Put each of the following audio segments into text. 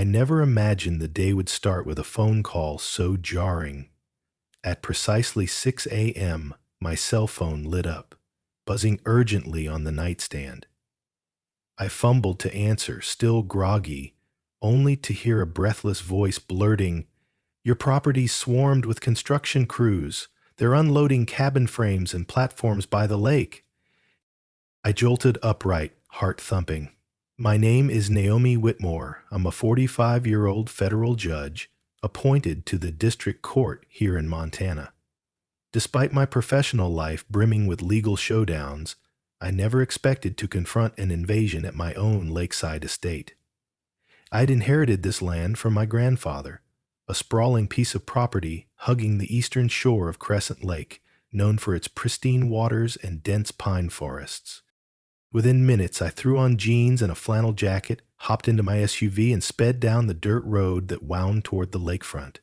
I never imagined the day would start with a phone call so jarring. At precisely 6 a.m., my cell phone lit up, buzzing urgently on the nightstand. I fumbled to answer, still groggy, only to hear a breathless voice blurting, "Your property's swarmed with construction crews. They're unloading cabin frames and platforms by the lake." I jolted upright, heart thumping. My name is Naomi Whitmore. I'm a 45-year-old federal judge appointed to the district court here in Montana. Despite my professional life brimming with legal showdowns, I never expected to confront an invasion at my own lakeside estate. I'd inherited this land from my grandfather, a sprawling piece of property hugging the eastern shore of Crescent Lake, known for its pristine waters and dense pine forests. Within minutes, I threw on jeans and a flannel jacket, hopped into my SUV, and sped down the dirt road that wound toward the lakefront.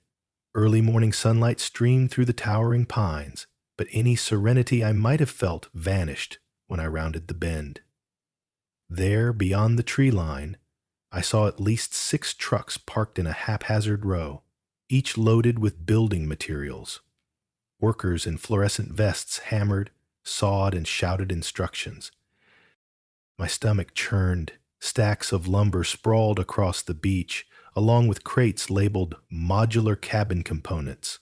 Early morning sunlight streamed through the towering pines, but any serenity I might have felt vanished when I rounded the bend. There, beyond the tree line, I saw at least 6 trucks parked in a haphazard row, each loaded with building materials. Workers in fluorescent vests hammered, sawed, and shouted instructions. My stomach churned. Stacks of lumber sprawled across the beach, along with crates labeled modular cabin components,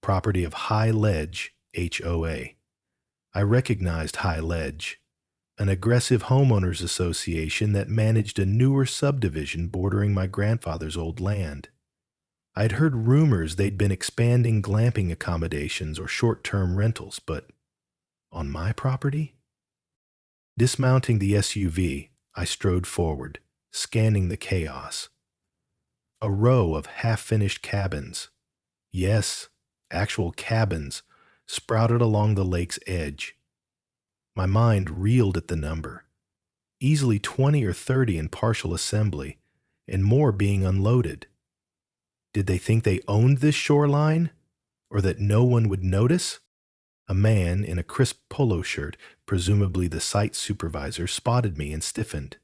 property of High Ledge, HOA. I recognized High Ledge, an aggressive homeowners association that managed a newer subdivision bordering my grandfather's old land. I'd heard rumors they'd been expanding glamping accommodations or short-term rentals, but on my property? Dismounting the SUV, I strode forward, scanning the chaos. A row of half-finished cabins, yes, actual cabins, sprouted along the lake's edge. My mind reeled at the number, easily 20 or 30 in partial assembly, and more being unloaded. Did they think they owned this shoreline, or that no one would notice? A man in a crisp polo shirt, presumably the site supervisor, spotted me and stiffened.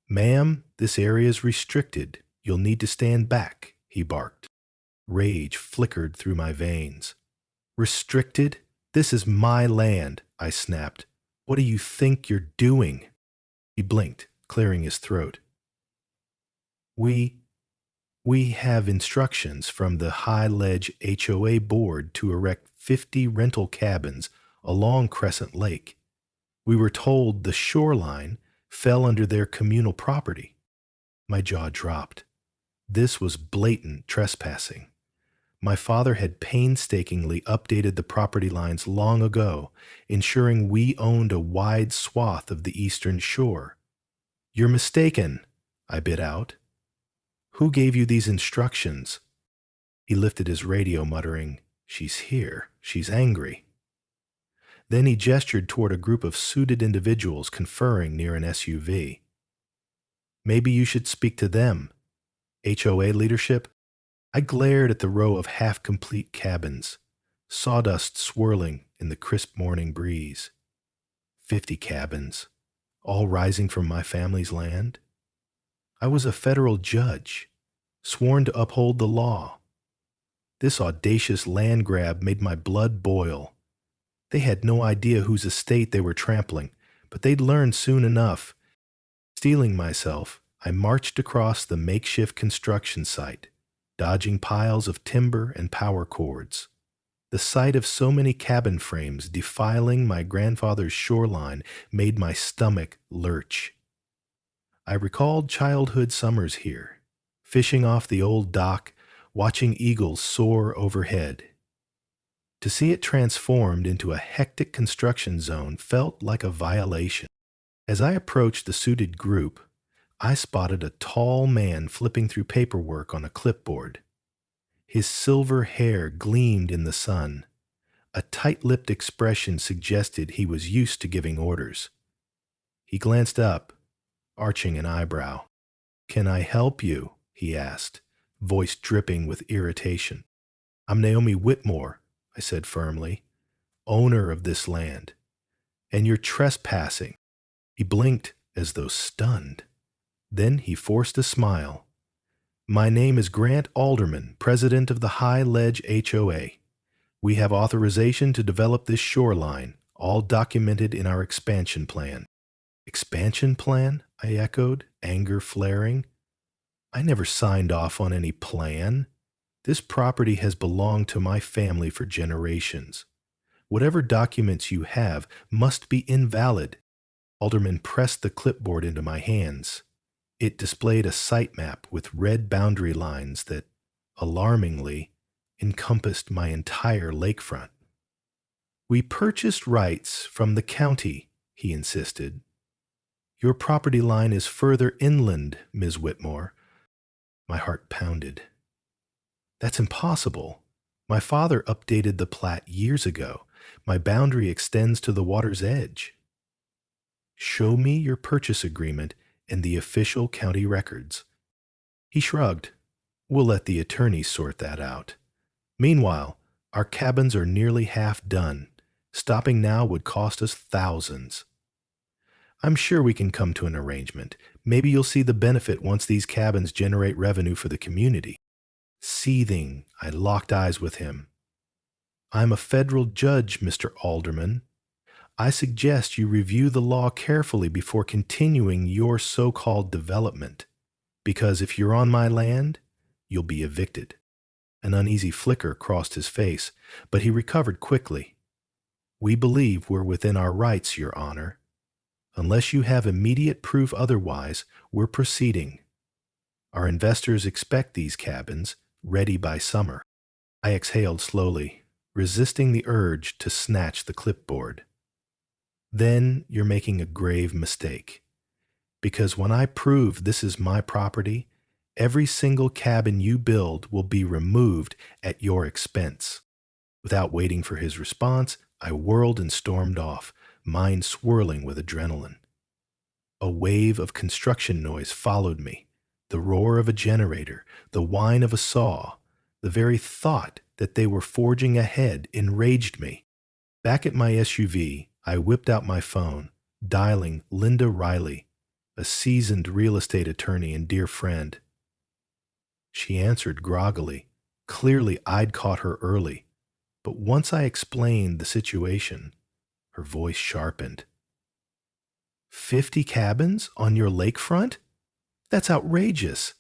"Ma'am, this area is restricted. You'll need to stand back," he barked. Rage flickered through my veins. "Restricted? This is my land," I snapped. "What do you think you're doing?" He blinked, clearing his throat. We have instructions from the High Ledge HOA board to erect 50 rental cabins along Crescent Lake. We were told the shoreline fell under their communal property." My jaw dropped. This was blatant trespassing. My father had painstakingly updated the property lines long ago, ensuring we owned a wide swath of the eastern shore. "You're mistaken," I bit out. "Who gave you these instructions?" He lifted his radio, muttering, "She's here. She's angry." Then he gestured toward a group of suited individuals conferring near an SUV. "Maybe you should speak to them. HOA leadership?" I glared at the row of half-complete cabins, sawdust swirling in the crisp morning breeze. 50 cabins, all rising from my family's land. I was a federal judge, sworn to uphold the law. This audacious land grab made my blood boil. They had no idea whose estate they were trampling, but they'd learn soon enough. Steeling myself, I marched across the makeshift construction site, dodging piles of timber and power cords. The sight of so many cabin frames defiling my grandfather's shoreline made my stomach lurch. I recalled childhood summers here, fishing off the old dock, watching eagles soar overhead. To see it transformed into a hectic construction zone felt like a violation. As I approached the suited group, I spotted a tall man flipping through paperwork on a clipboard. His silver hair gleamed in the sun. A tight-lipped expression suggested he was used to giving orders. He glanced up, arching an eyebrow. "Can I help you?" he asked, voice dripping with irritation. "I'm Naomi Whitmore," I said firmly, "owner of this land. And you're trespassing." He blinked as though stunned. Then he forced a smile. My name is Grant Alderman, president of the High Ledge HOA. We have authorization to develop this shoreline, all documented in our expansion plan. Expansion plan? I echoed, anger flaring. I never signed off on any plan. This property has belonged to my family for generations. Whatever documents you have must be invalid. Alderman pressed the clipboard into my hands. It displayed a site map with red boundary lines that, alarmingly, encompassed my entire lakefront. We purchased rights from the county, he insisted. Your property line is further inland, Ms. Whitmore. My heart pounded. That's impossible. My father updated the plat years ago. My boundary extends to the water's edge. Show me your purchase agreement and the official county records. He shrugged. We'll let the attorneys sort that out. Meanwhile, our cabins are nearly half done. Stopping now would cost us thousands. I'm sure we can come to an arrangement. Maybe you'll see the benefit once these cabins generate revenue for the community. Seething, I locked eyes with him. I'm a federal judge, Mr. Alderman. I suggest you review the law carefully before continuing your so-called development, because if you're on my land, you'll be evicted. An uneasy flicker crossed his face, but he recovered quickly. We believe we're within our rights, Your Honor. Unless you have immediate proof otherwise, we're proceeding. Our investors expect these cabins ready by summer. I exhaled slowly, resisting the urge to snatch the clipboard. Then you're making a grave mistake. Because when I prove this is my property, every single cabin you build will be removed at your expense. Without waiting for his response, I whirled and stormed off, mind swirling with adrenaline. A wave of construction noise followed me, the roar of a generator, the whine of a saw. The very thought that they were forging ahead enraged me. Back at my SUV, I whipped out my phone, dialing Linda Riley, a seasoned real estate attorney and dear friend. She answered groggily. Clearly, I'd caught her early. But once I explained the situation, her voice sharpened. 50 cabins on your lakefront? That's outrageous.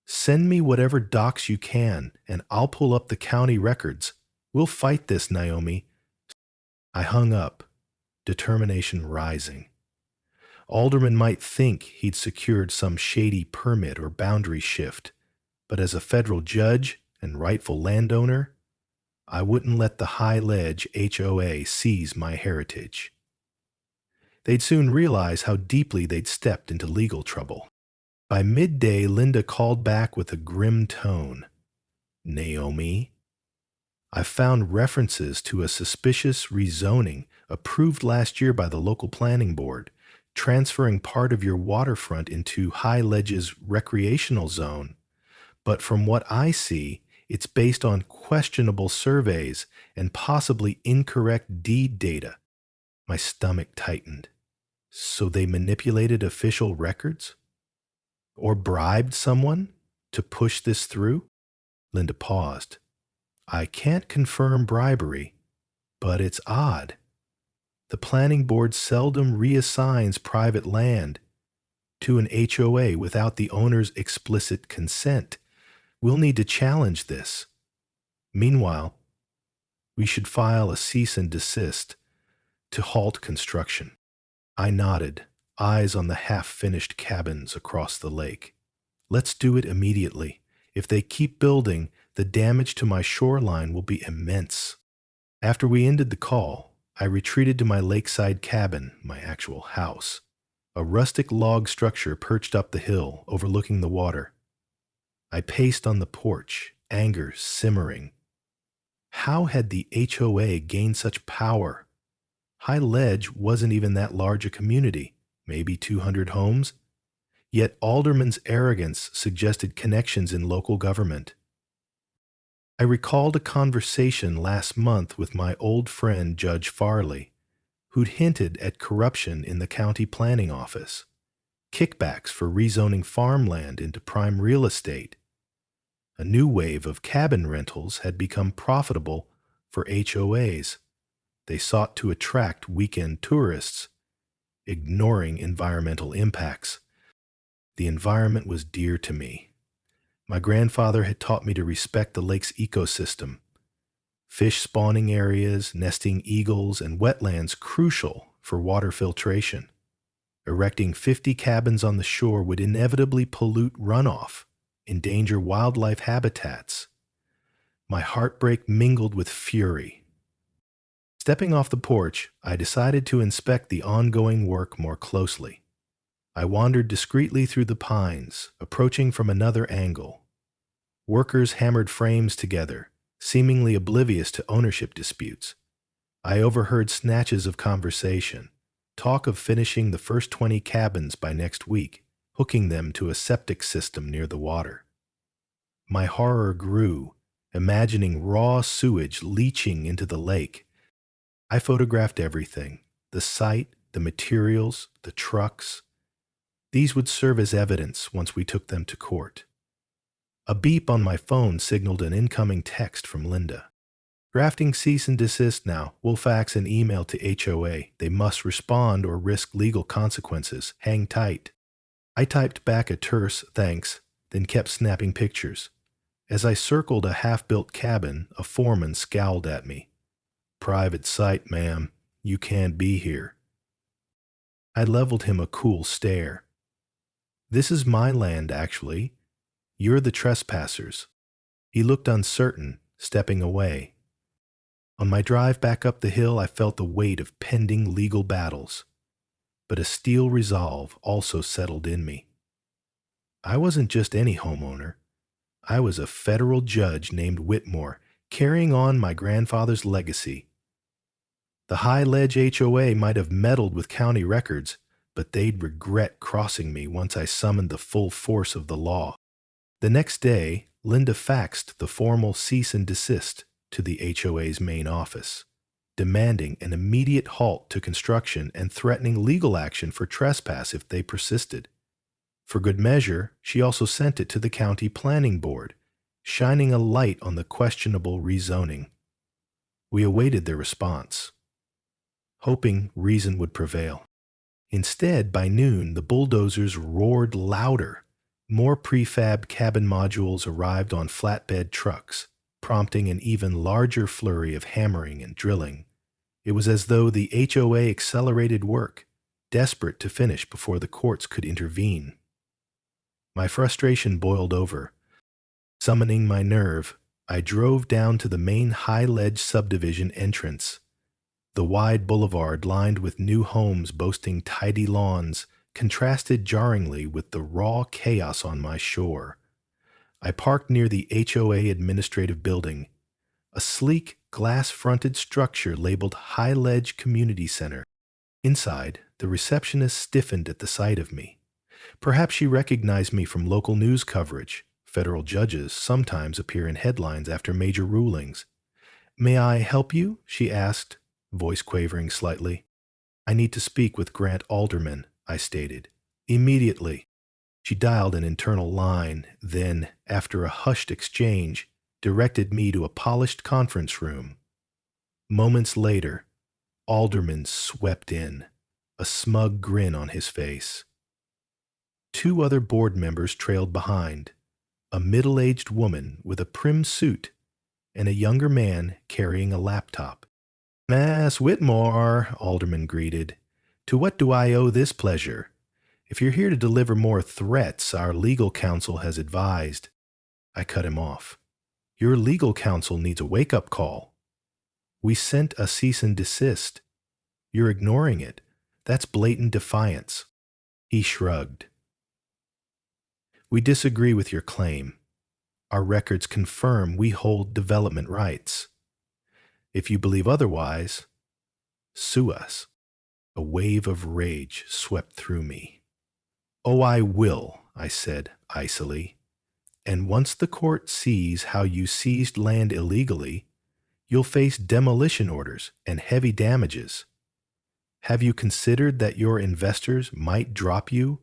Send me whatever docs you can, and I'll pull up the county records. We'll fight this, Naomi. I hung up, determination rising. Alderman might think he'd secured some shady permit or boundary shift, but as a federal judge and rightful landowner, I wouldn't let the High Ledge HOA seize my heritage. They'd soon realize how deeply they'd stepped into legal trouble. By midday, Linda called back with a grim tone. Naomi, I found references to a suspicious rezoning approved last year by the local planning board, transferring part of your waterfront into High Ledge's recreational zone. But from what I see, it's based on questionable surveys and possibly incorrect deed data. My stomach tightened. So they manipulated official records? Or bribed someone to push this through? Linda paused. I can't confirm bribery, but it's odd. The planning board seldom reassigns private land to an HOA without the owner's explicit consent. We'll need to challenge this. Meanwhile, we should file a cease and desist to halt construction. I nodded, eyes on the half-finished cabins across the lake. Let's do it immediately. If they keep building, the damage to my shoreline will be immense. After we ended the call, I retreated to my lakeside cabin, my actual house, a rustic log structure perched up the hill overlooking the water. I paced on the porch, anger simmering. How had the HOA gained such power? High Ledge wasn't even that large a community, maybe 200 homes. Yet Alderman's arrogance suggested connections in local government. I recalled a conversation last month with my old friend Judge Farley, who'd hinted at corruption in the county planning office, kickbacks for rezoning farmland into prime real estate, A new wave of cabin rentals had become profitable for HOAs. They sought to attract weekend tourists, ignoring environmental impacts. The environment was dear to me. My grandfather had taught me to respect the lake's ecosystem. Fish spawning areas, nesting eagles, and wetlands crucial for water filtration. Erecting 50 cabins on the shore would inevitably pollute runoff, endanger wildlife habitats. My heartbreak mingled with fury. Stepping off the porch, I decided to inspect the ongoing work more closely. I wandered discreetly through the pines, approaching from another angle. Workers hammered frames together, seemingly oblivious to ownership disputes. I overheard snatches of conversation, talk of finishing the first 20 cabins by next week, hooking them to a septic system near the water. My horror grew, imagining raw sewage leaching into the lake. I photographed everything: the site, the materials, the trucks. These would serve as evidence once we took them to court. A beep on my phone signaled an incoming text from Linda. Drafting cease and desist now. We'll fax an email to HOA. They must respond or risk legal consequences. Hang tight. I typed back a terse thanks, then kept snapping pictures. As I circled a half-built cabin, a foreman scowled at me. "Private site, ma'am. You can't be here." I leveled him a cool stare. "This is my land, actually. You're the trespassers." He looked uncertain, stepping away. On my drive back up the hill, I felt the weight of pending legal battles. But a steel resolve also settled in me. I wasn't just any homeowner. I was a federal judge named Whitmore, carrying on my grandfather's legacy. The High Ledge HOA might have meddled with county records, but they'd regret crossing me once I summoned the full force of the law. The next day, Linda faxed the formal cease and desist to the HOA's main office, demanding an immediate halt to construction and threatening legal action for trespass if they persisted. For good measure, she also sent it to the county planning board, shining a light on the questionable rezoning. We awaited their response, hoping reason would prevail. Instead, by noon, the bulldozers roared louder. More prefab cabin modules arrived on flatbed trucks, prompting an even larger flurry of hammering and drilling. It was as though the HOA accelerated work, desperate to finish before the courts could intervene. My frustration boiled over. Summoning my nerve, I drove down to the main High Ledge subdivision entrance. The wide boulevard lined with new homes boasting tidy lawns contrasted jarringly with the raw chaos on my shore. I parked near the HOA administrative building, a sleek, glass-fronted structure labeled High Ledge Community Center. Inside, the receptionist stiffened at the sight of me. Perhaps she recognized me from local news coverage. Federal judges sometimes appear in headlines after major rulings. "May I help you?" she asked, voice quavering slightly. "I need to speak with Grant Alderman," I stated. "Immediately." She dialed an internal line, then, after a hushed exchange, directed me to a polished conference room. Moments later, Alderman swept in, a smug grin on his face. 2 other board members trailed behind, a middle-aged woman with a prim suit and a younger man carrying a laptop. "Miss Whitmore," Alderman greeted. "To what do I owe this pleasure? If you're here to deliver more threats, our legal counsel has advised." I cut him off. "Your legal counsel needs a wake-up call. We sent a cease and desist. You're ignoring it. That's blatant defiance." He shrugged. "We disagree with your claim. Our records confirm we hold development rights. If you believe otherwise, sue us." A wave of rage swept through me. "Oh, I will," I said icily. "And once the court sees how you seized land illegally, you'll face demolition orders and heavy damages. Have you considered that your investors might drop you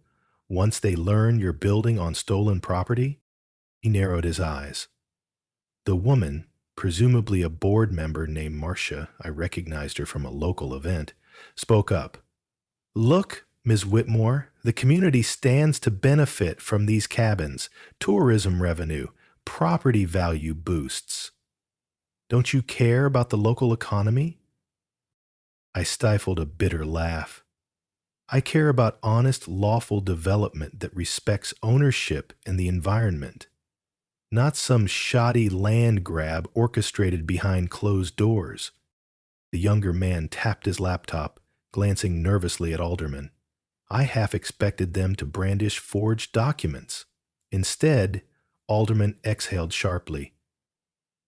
once they learn you're building on stolen property?" He narrowed his eyes. The woman, presumably a board member named Marcia, I recognized her from a local event, spoke up. Look, Ms. Whitmore, the community stands to benefit from these cabins, tourism revenue, property value boosts. Don't you care about the local economy? I stifled a bitter laugh. I care about honest, lawful development that respects ownership and the environment, not some shoddy land grab orchestrated behind closed doors. The younger man tapped his laptop, glancing nervously at Alderman. I half expected them to brandish forged documents. Instead, Alderman exhaled sharply.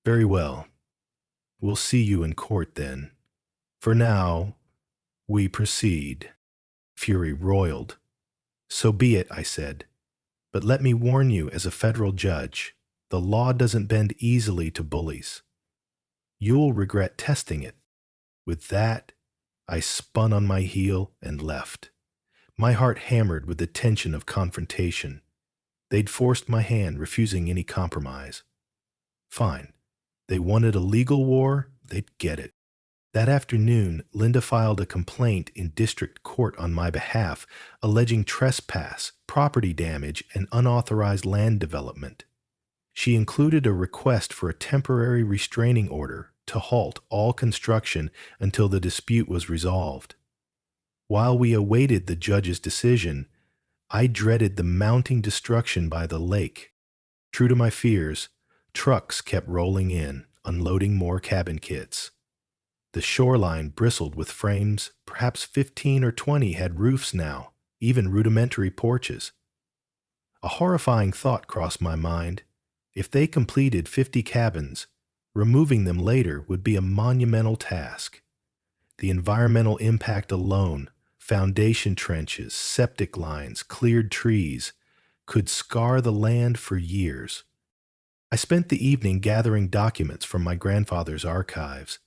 Very well. We'll see you in court then. For now, we proceed. Fury roiled. So be it, I said. But let me warn you as a federal judge, the law doesn't bend easily to bullies. You'll regret testing it. With that, I spun on my heel and left. My heart hammered with the tension of confrontation. They'd forced my hand, refusing any compromise. Fine. They wanted a legal war, they'd get it. That afternoon, Linda filed a complaint in district court on my behalf, alleging trespass, property damage, and unauthorized land development. She included a request for a temporary restraining order to halt all construction until the dispute was resolved. While we awaited the judge's decision, I dreaded the mounting destruction by the lake. True to my fears, trucks kept rolling in, unloading more cabin kits. The shoreline bristled with frames, perhaps 15 or 20 had roofs now, even rudimentary porches. A horrifying thought crossed my mind. If they completed 50 cabins, removing them later would be a monumental task. The environmental impact alone, foundation trenches, septic lines, cleared trees, could scar the land for years. I spent the evening gathering documents from my grandfather's archives,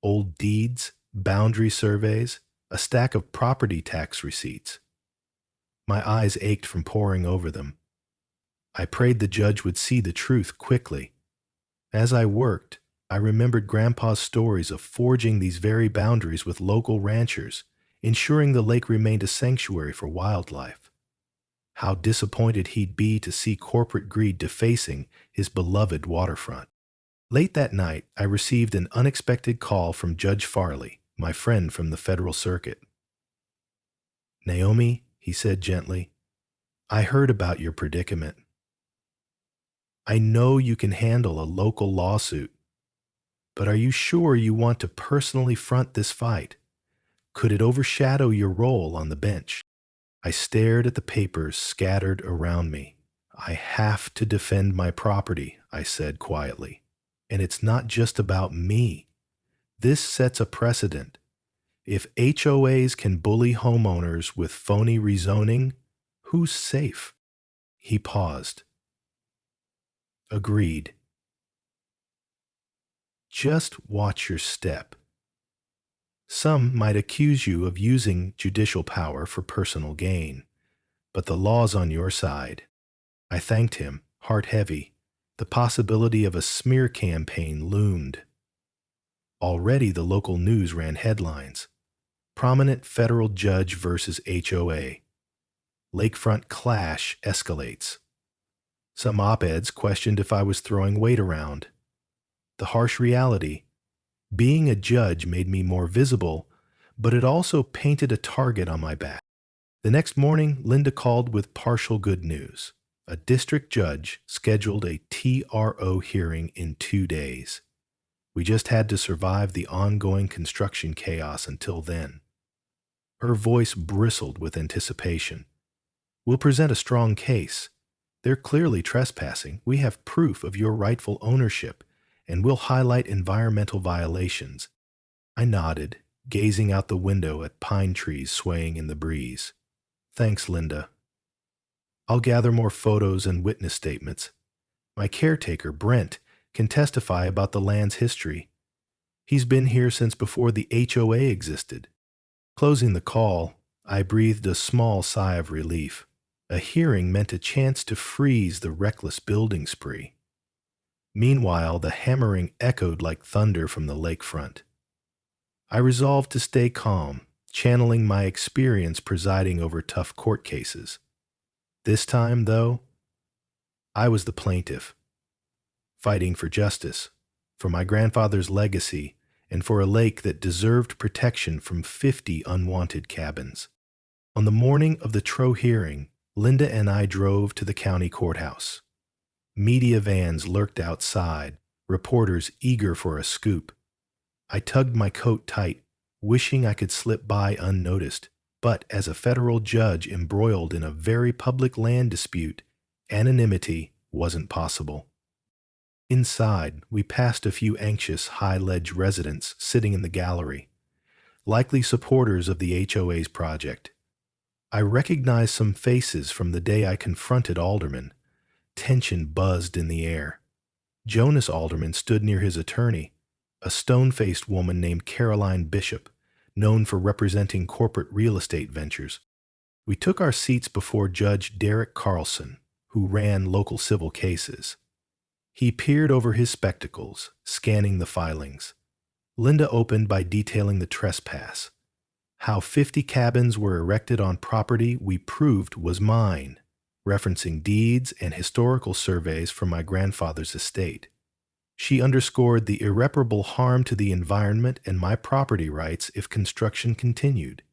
old deeds, boundary surveys, a stack of property tax receipts. My eyes ached from poring over them. I prayed the judge would see the truth quickly. As I worked, I remembered Grandpa's stories of forging these very boundaries with local ranchers, ensuring the lake remained a sanctuary for wildlife. How disappointed he'd be to see corporate greed defacing his beloved waterfront. Late that night, I received an unexpected call from Judge Farley, my friend from the federal circuit. Naomi, he said gently, I heard about your predicament. I know you can handle a local lawsuit, but are you sure you want to personally front this fight? Could it overshadow your role on the bench? I stared at the papers scattered around me. I have to defend my property, I said quietly. And it's not just about me. This sets a precedent. If HOAs can bully homeowners with phony rezoning, who's safe? He paused. Agreed. Just watch your step. Some might accuse you of using judicial power for personal gain, but the law's on your side. I thanked him, heart heavy. The possibility of a smear campaign loomed. Already the local news ran headlines. Prominent federal judge versus HOA. Lakefront clash escalates. Some op-eds questioned if I was throwing weight around. The harsh reality, being a judge made me more visible, but it also painted a target on my back. The next morning, Linda called with partial good news. A district judge scheduled a TRO hearing in 2 days. We just had to survive the ongoing construction chaos until then. Her voice bristled with anticipation. We'll present a strong case. They're clearly trespassing. We have proof of your rightful ownership, and we'll highlight environmental violations. I nodded, gazing out the window at pine trees swaying in the breeze. Thanks, Linda. I'll gather more photos and witness statements. My caretaker, Brent, can testify about the land's history. He's been here since before the HOA existed. Closing the call, I breathed a small sigh of relief. A hearing meant a chance to freeze the reckless building spree. Meanwhile, the hammering echoed like thunder from the lakefront. I resolved to stay calm, channeling my experience presiding over tough court cases. This time, though, I was the plaintiff, fighting for justice, for my grandfather's legacy, and for a lake that deserved protection from 50 unwanted cabins. On the morning of the Tro hearing, Linda and I drove to the county courthouse. Media vans lurked outside, reporters eager for a scoop. I tugged my coat tight, wishing I could slip by unnoticed, but as a federal judge embroiled in a very public land dispute, anonymity wasn't possible. Inside, we passed a few anxious, high-ledge residents sitting in the gallery, likely supporters of the HOA's project. I recognized some faces from the day I confronted Alderman. Tension buzzed in the air. Jonas Alderman stood near his attorney, a stone-faced woman named Caroline Bishop, known for representing corporate real estate ventures. We took our seats before Judge Derek Carlson, who ran local civil cases. He peered over his spectacles, scanning the filings. Linda opened by detailing the trespass, how 50 cabins were erected on property we proved was mine, referencing deeds and historical surveys from my grandfather's estate. She underscored the irreparable harm to the environment and my property rights if construction continued.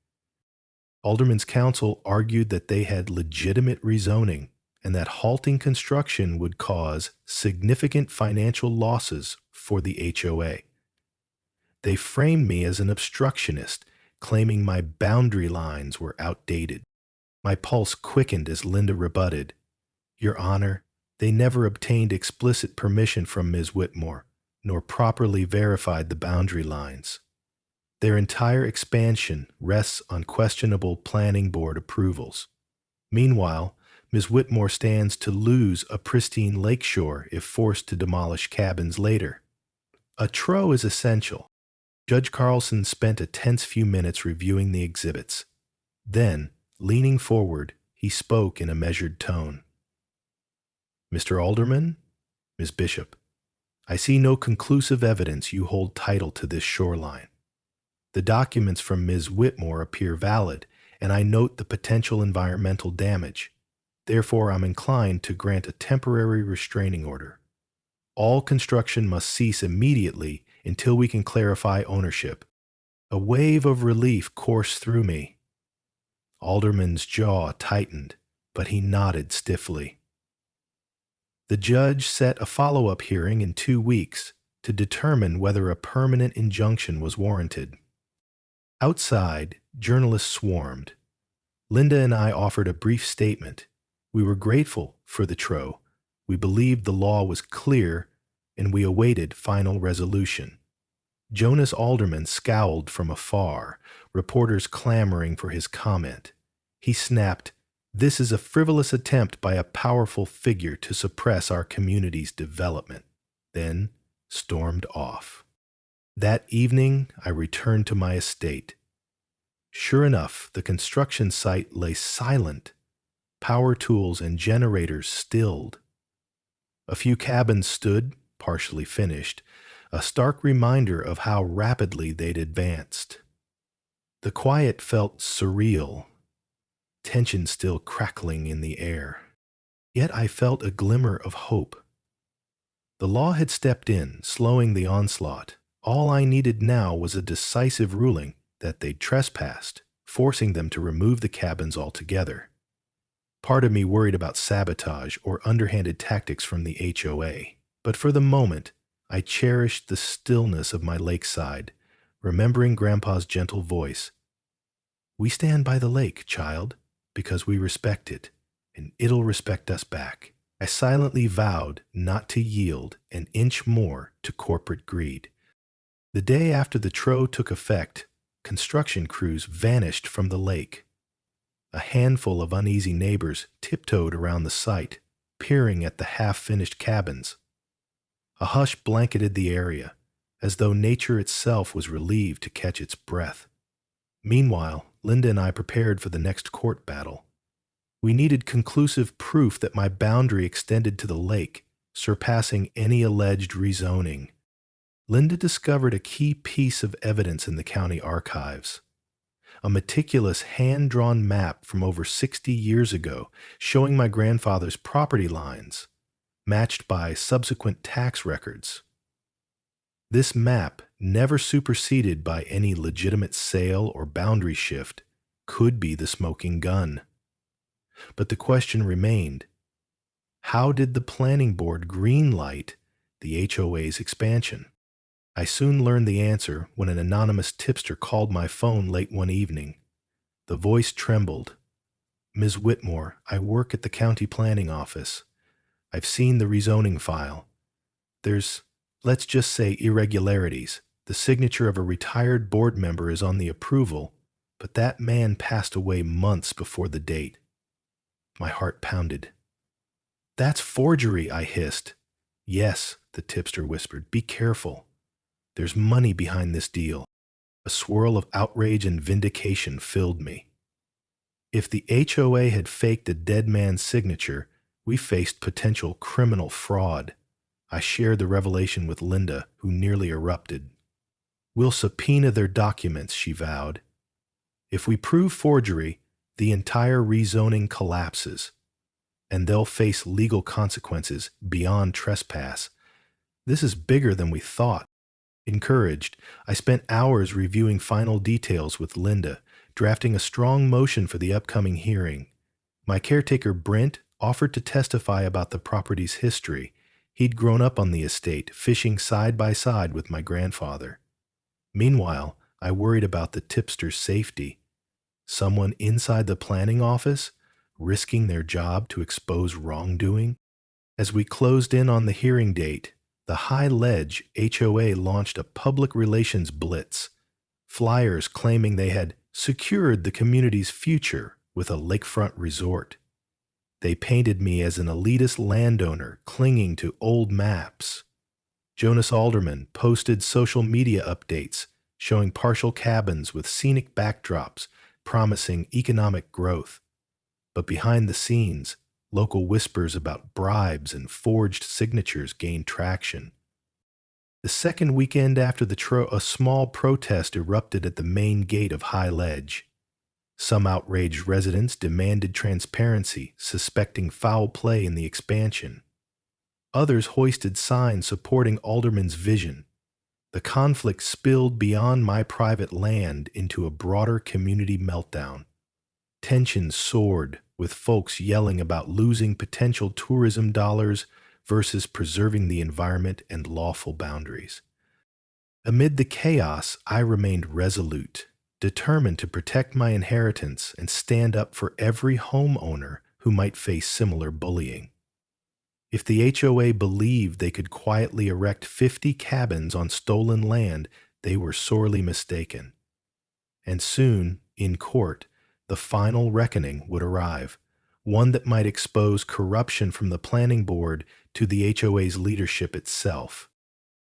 Alderman's counsel argued that they had legitimate rezoning and that halting construction would cause significant financial losses for the HOA. They framed me as an obstructionist, claiming my boundary lines were outdated. My pulse quickened as Linda rebutted, "Your Honor, they never obtained explicit permission from Ms. Whitmore, nor properly verified the boundary lines. Their entire expansion rests on questionable planning board approvals. Meanwhile, Ms. Whitmore stands to lose a pristine lakeshore if forced to demolish cabins later. A TRO is essential." Judge Carlson spent a tense few minutes reviewing the exhibits. Then, leaning forward, he spoke in a measured tone. "Mr. Alderman, Ms. Bishop, I see no conclusive evidence you hold title to this shoreline. The documents from Ms. Whitmore appear valid, and I note the potential environmental damage. Therefore, I'm inclined to grant a temporary restraining order. All construction must cease immediately until we can clarify ownership." A wave of relief coursed through me. Alderman's jaw tightened, but he nodded stiffly. The judge set a follow-up hearing in 2 weeks to determine whether a permanent injunction was warranted. Outside, journalists swarmed. Linda and I offered a brief statement. We were grateful for the TRO. We believed the law was clear, and we awaited final resolution. Jonas Alderman scowled from afar, reporters clamoring for his comment. He snapped, "This is a frivolous attempt by a powerful figure to suppress our community's development," then stormed off. That evening, I returned to my estate. Sure enough, the construction site lay silent, power tools and generators stilled. A few cabins stood, partially finished, a stark reminder of how rapidly they'd advanced. The quiet felt surreal, tension still crackling in the air. Yet I felt a glimmer of hope. The law had stepped in, slowing the onslaught. All I needed now was a decisive ruling that they'd trespassed, forcing them to remove the cabins altogether. Part of me worried about sabotage or underhanded tactics from the HOA, but for the moment, I cherished the stillness of my lakeside, remembering Grandpa's gentle voice. "We stand by the lake, child, because we respect it, and it'll respect us back." I silently vowed not to yield an inch more to corporate greed. The day after the TRO took effect, construction crews vanished from the lake. A handful of uneasy neighbors tiptoed around the site, peering at the half-finished cabins. A hush blanketed the area, as though nature itself was relieved to catch its breath. Meanwhile, Linda and I prepared for the next court battle. We needed conclusive proof that my boundary extended to the lake, surpassing any alleged rezoning. Linda discovered a key piece of evidence in the county archives. A meticulous hand-drawn map from over 60 years ago showing my grandfather's property lines, matched by subsequent tax records. This map, never superseded by any legitimate sale or boundary shift, could be the smoking gun. But the question remained, how did the planning board greenlight the HOA's expansion? I soon learned the answer when an anonymous tipster called my phone late one evening. The voice trembled. "Ms. Whitmore, I work at the county planning office. I've seen the rezoning file. There's, let's just say, irregularities. The signature of a retired board member is on the approval, but that man passed away months before the date." My heart pounded. "That's forgery," I hissed. "Yes," the tipster whispered. "Be careful. There's money behind this deal." A swirl of outrage and vindication filled me. If the HOA had faked a dead man's signature, we faced potential criminal fraud. I shared the revelation with Linda, who nearly erupted. "We'll subpoena their documents," she vowed. "If we prove forgery, the entire rezoning collapses, and they'll face legal consequences beyond trespass. This is bigger than we thought." Encouraged, I spent hours reviewing final details with Linda, drafting a strong motion for the upcoming hearing. My caretaker, Brent, offered to testify about the property's history. He'd grown up on the estate, fishing side by side with my grandfather. Meanwhile, I worried about the tipster's safety. Someone inside the planning office, risking their job to expose wrongdoing? As we closed in on the hearing date, the High Ledge HOA launched a public relations blitz, flyers claiming they had secured the community's future with a lakefront resort. They painted me as an elitist landowner clinging to old maps. Jonas Alderman posted social media updates showing partial cabins with scenic backdrops promising economic growth. But behind the scenes, local whispers about bribes and forged signatures gained traction. The second weekend after a small protest erupted at the main gate of High Ledge. Some outraged residents demanded transparency, suspecting foul play in the expansion. Others hoisted signs supporting Alderman's vision. The conflict spilled beyond my private land into a broader community meltdown. Tensions soared, with folks yelling about losing potential tourism dollars versus preserving the environment and lawful boundaries. Amid the chaos, I remained resolute, determined to protect my inheritance and stand up for every homeowner who might face similar bullying. If the HOA believed they could quietly erect 50 cabins on stolen land, they were sorely mistaken. And soon, in court, the final reckoning would arrive, one that might expose corruption from the planning board to the HOA's leadership itself.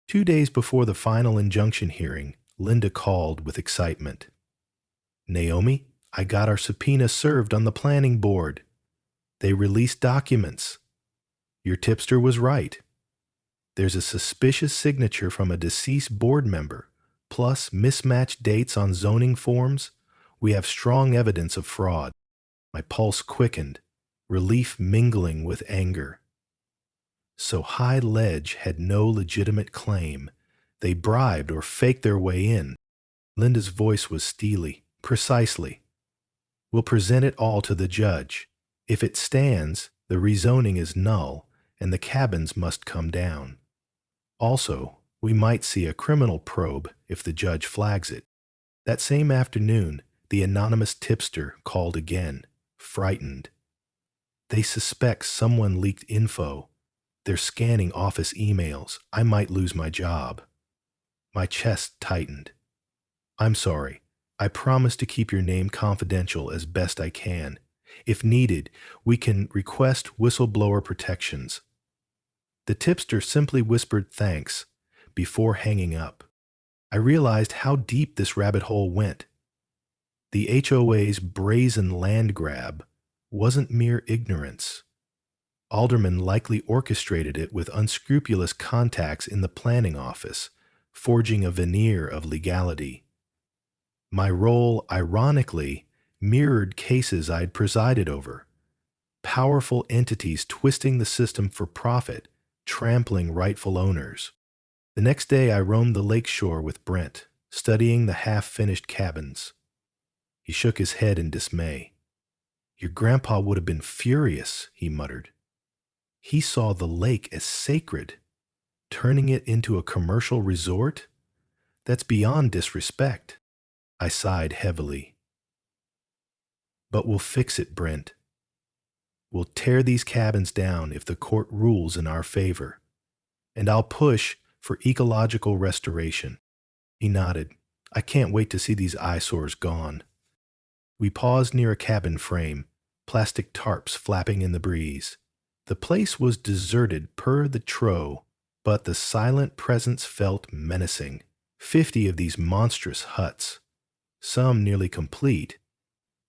2 days before the final injunction hearing, Linda called with excitement. "Naomi, I got our subpoena served on the planning board. They released documents. Your tipster was right. There's a suspicious signature from a deceased board member, plus mismatched dates on zoning forms. We have strong evidence of fraud." My pulse quickened, relief mingling with anger. So High Ledge had no legitimate claim. They bribed or faked their way in. Linda's voice was steely. "Precisely. We'll present it all to the judge. If it stands, the rezoning is null, and the cabins must come down. Also, we might see a criminal probe if the judge flags it." That same afternoon, the anonymous tipster called again, frightened. "They suspect someone leaked info. They're scanning office emails. I might lose my job." My chest tightened. "I'm sorry. I promise to keep your name confidential as best I can. If needed, we can request whistleblower protections." The tipster simply whispered thanks before hanging up. I realized how deep this rabbit hole went. The HOA's brazen land grab wasn't mere ignorance. Aldermen likely orchestrated it with unscrupulous contacts in the planning office, forging a veneer of legality. My role, ironically, mirrored cases I'd presided over. Powerful entities twisting the system for profit, trampling rightful owners. The next day I roamed the lakeshore with Brent, studying the half-finished cabins. He shook his head in dismay. "Your grandpa would have been furious," he muttered. "He saw the lake as sacred. Turning it into a commercial resort? That's beyond disrespect." I sighed heavily. "But we'll fix it, Brent. We'll tear these cabins down if the court rules in our favor. And I'll push for ecological restoration." He nodded. "I can't wait to see these eyesores gone." We paused near a cabin frame, plastic tarps flapping in the breeze. The place was deserted per the tro, but the silent presence felt menacing. 50 of these monstrous huts, some nearly complete,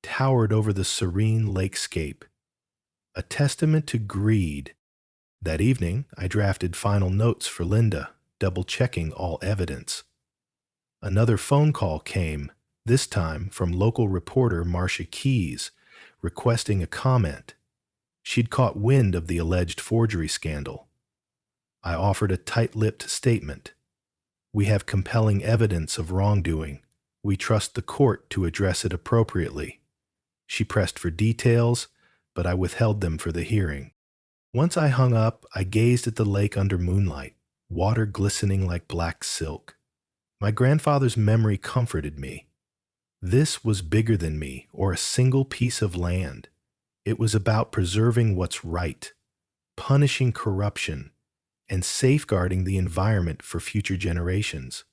towered over the serene lakescape, a testament to greed. That evening, I drafted final notes for Linda, double-checking all evidence. Another phone call came, this time from local reporter Marcia Keyes, requesting a comment. She'd caught wind of the alleged forgery scandal. I offered a tight-lipped statement. "We have compelling evidence of wrongdoing. We trust the court to address it appropriately." She pressed for details, but I withheld them for the hearing. Once I hung up, I gazed at the lake under moonlight, water glistening like black silk. My grandfather's memory comforted me. This was bigger than me or a single piece of land. It was about preserving what's right, punishing corruption, and safeguarding the environment for future generations.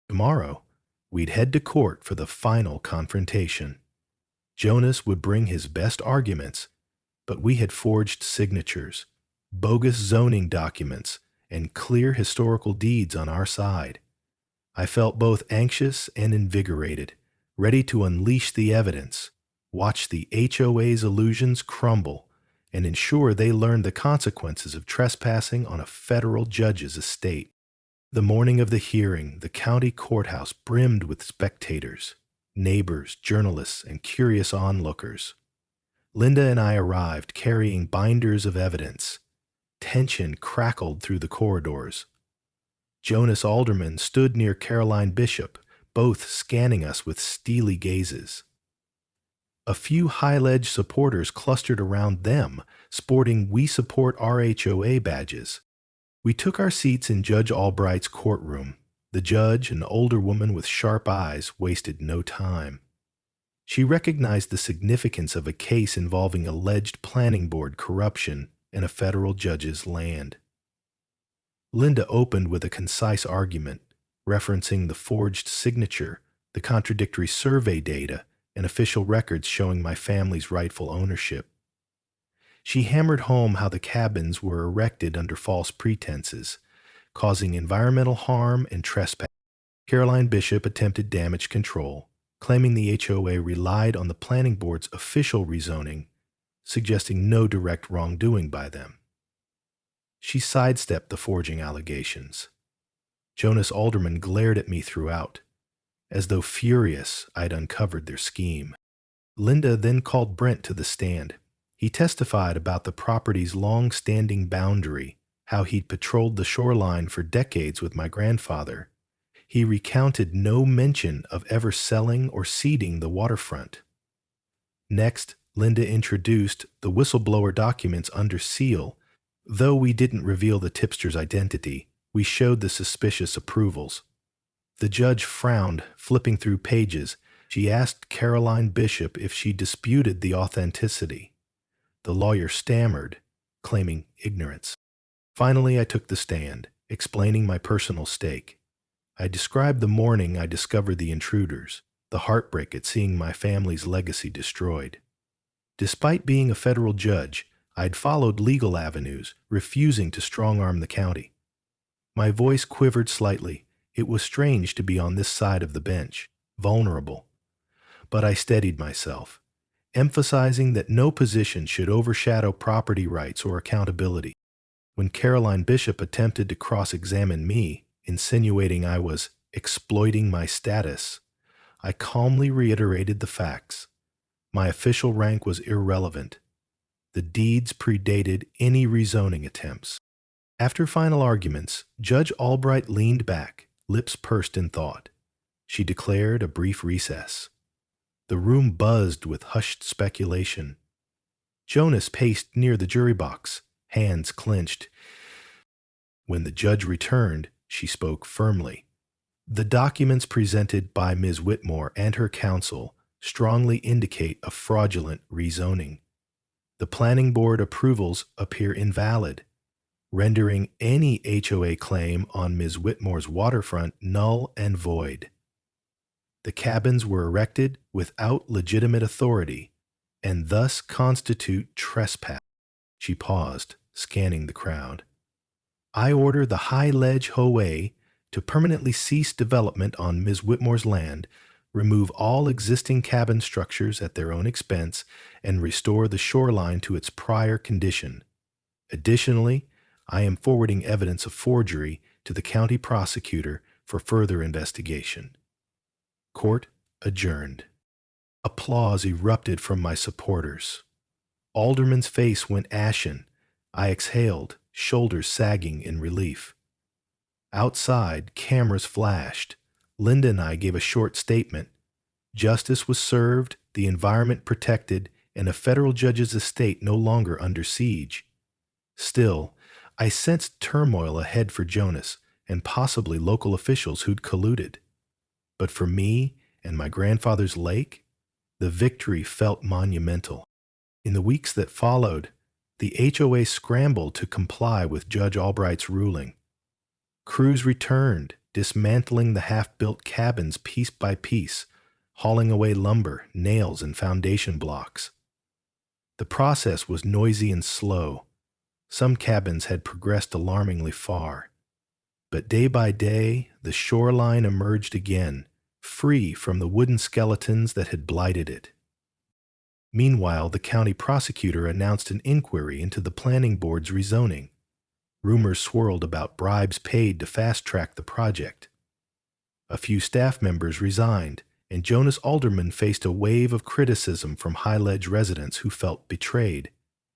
Tomorrow, we'd head to court for the final confrontation. Jonas would bring his best arguments, but we had forged signatures, bogus zoning documents, and clear historical deeds on our side. I felt both anxious and invigorated, ready to unleash the evidence, watch the HOA's illusions crumble, and ensure they learned the consequences of trespassing on a federal judge's estate. The morning of the hearing, the county courthouse brimmed with spectators, neighbors, journalists, and curious onlookers. Linda and I arrived carrying binders of evidence. Tension crackled through the corridors. Jonas Alderman stood near Caroline Bishop, both scanning us with steely gazes. A few high-ledge supporters clustered around them, sporting "We Support RHOA" badges. We took our seats in Judge Albright's courtroom. The judge, an older woman with sharp eyes, wasted no time. She recognized the significance of a case involving alleged planning board corruption in a federal judge's land. Linda opened with a concise argument, referencing the forged signature, the contradictory survey data, and official records showing my family's rightful ownership. She hammered home how the cabins were erected under false pretenses, causing environmental harm and trespass. Caroline Bishop attempted damage control, claiming the HOA relied on the planning board's official rezoning, suggesting no direct wrongdoing by them. She sidestepped the forging allegations. Jonas Alderman glared at me throughout, as though furious I'd uncovered their scheme. Linda then called Brent to the stand. He testified about the property's long-standing boundary, how he'd patrolled the shoreline for decades with my grandfather. He recounted no mention of ever selling or ceding the waterfront. Next, Linda introduced the whistleblower documents under seal. Though we didn't reveal the tipster's identity, we showed the suspicious approvals. The judge frowned, flipping through pages. She asked Caroline Bishop if she disputed the authenticity. The lawyer stammered, claiming ignorance. Finally, I took the stand, explaining my personal stake. I described the morning I discovered the intruders, the heartbreak at seeing my family's legacy destroyed. Despite being a federal judge, I'd followed legal avenues, refusing to strong-arm the county. My voice quivered slightly. It was strange to be on this side of the bench, vulnerable. But I steadied myself. emphasizing that no position should overshadow property rights or accountability. When Caroline Bishop attempted to cross-examine me, insinuating I was exploiting my status, I calmly reiterated the facts. My official rank was irrelevant. The deeds predated any rezoning attempts. After final arguments, Judge Albright leaned back, lips pursed in thought. She declared a brief recess. The room buzzed with hushed speculation. Jonas paced near the jury box, hands clenched. When the judge returned, she spoke firmly. The documents presented by Ms. Whitmore and her counsel strongly indicate a fraudulent rezoning. The planning board approvals appear invalid, rendering any HOA claim on Ms. Whitmore's waterfront null and void. The cabins were erected without legitimate authority and thus constitute trespass. She paused, scanning the crowd. I order the High Ledge HOA to permanently cease development on Ms. Whitmore's land, remove all existing cabin structures at their own expense, and restore the shoreline to its prior condition. Additionally, I am forwarding evidence of forgery to the county prosecutor for further investigation. Court adjourned. Applause erupted from my supporters. Alderman's face went ashen. I exhaled, shoulders sagging in relief. Outside, cameras flashed. Linda and I gave a short statement. Justice was served, the environment protected, and a federal judge's estate no longer under siege. Still, I sensed turmoil ahead for Jonas and possibly local officials who'd colluded. But for me and my grandfather's lake, the victory felt monumental. In the weeks that followed, the HOA scrambled to comply with Judge Albright's ruling. Crews returned, dismantling the half-built cabins piece by piece, hauling away lumber, nails, and foundation blocks. The process was noisy and slow. Some cabins had progressed alarmingly far. But day by day, the shoreline emerged again, free from the wooden skeletons that had blighted it. Meanwhile, the county prosecutor announced an inquiry into the planning board's rezoning. Rumors swirled about bribes paid to fast-track the project. A few staff members resigned, and Jonas Alderman faced a wave of criticism from High Ledge residents who felt betrayed.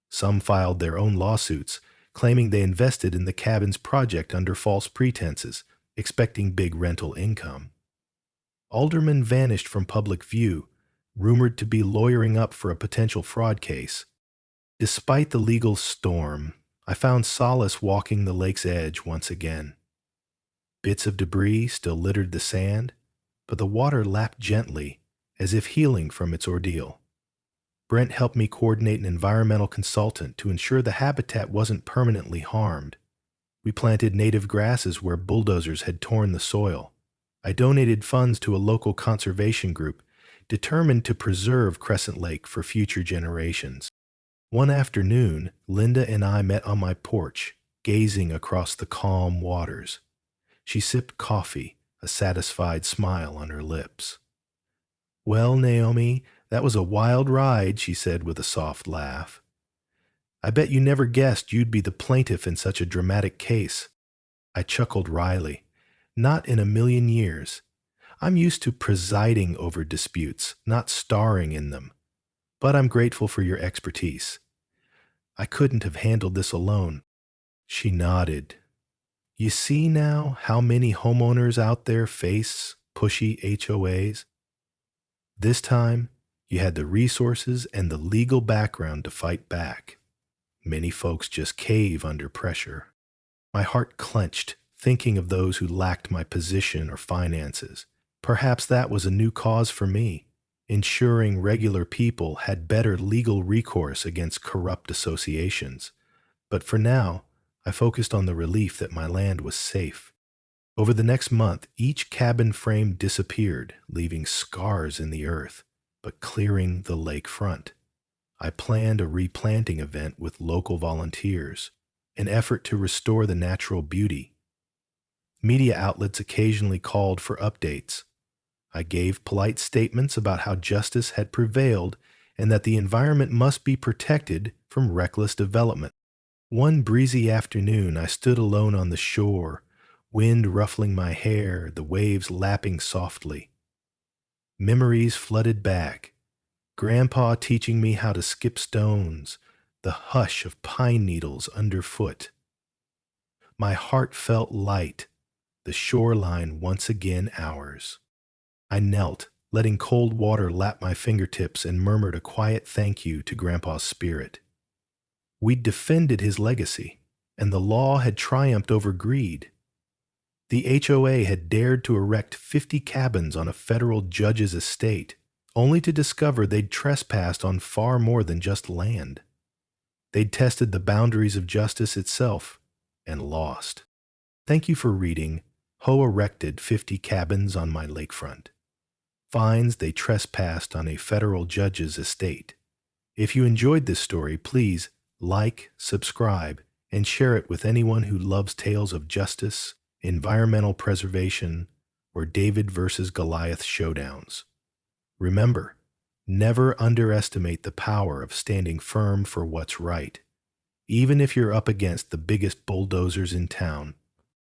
Some filed their own lawsuits, claiming they invested in the cabin's project under false pretenses, expecting big rental income. Alderman vanished from public view, rumored to be lawyering up for a potential fraud case. Despite the legal storm, I found solace walking the lake's edge once again. Bits of debris still littered the sand, but the water lapped gently, as if healing from its ordeal. Brent helped me coordinate an environmental consultant to ensure the habitat wasn't permanently harmed. We planted native grasses where bulldozers had torn the soil. I donated funds to a local conservation group determined to preserve Crescent Lake for future generations. One afternoon, Linda and I met on my porch, gazing across the calm waters. She sipped coffee, a satisfied smile on her lips. "Well, Naomi, that was a wild ride," she said with a soft laugh. "I bet you never guessed you'd be the plaintiff in such a dramatic case." I chuckled wryly. "Not in a million years. I'm used to presiding over disputes, not starring in them. But I'm grateful for your expertise. I couldn't have handled this alone." She nodded. "You see now how many homeowners out there face pushy HOAs? This time, you had the resources and the legal background to fight back. Many folks just cave under pressure." My heart clenched, thinking of those who lacked my position or finances. Perhaps that was a new cause for me, ensuring regular people had better legal recourse against corrupt associations. But for now, I focused on the relief that my land was safe. Over the next month, each cabin frame disappeared, leaving scars in the earth, but clearing the lakefront. I planned a replanting event with local volunteers, an effort to restore the natural beauty. Media outlets occasionally called for updates. I gave polite statements about how justice had prevailed and that the environment must be protected from reckless development. One breezy afternoon, I stood alone on the shore, wind ruffling my hair, the waves lapping softly. Memories flooded back. Grandpa teaching me how to skip stones, the hush of pine needles underfoot. My heart felt light, the shoreline once again ours. I knelt, letting cold water lap my fingertips, and murmured a quiet thank you to Grandpa's spirit. We'd defended his legacy, and the law had triumphed over greed. The HOA had dared to erect 50 cabins on a federal judge's estate, only to discover they'd trespassed on far more than just land. They'd tested the boundaries of justice itself and lost. Thank you for reading HOA erected 50 cabins on my lakefront. Finds they trespassed on a federal judge's estate. If you enjoyed this story, please like, subscribe, and share it with anyone who loves tales of justice, environmental preservation, or David versus Goliath showdowns. Remember, never underestimate the power of standing firm for what's right. Even if you're up against the biggest bulldozers in town,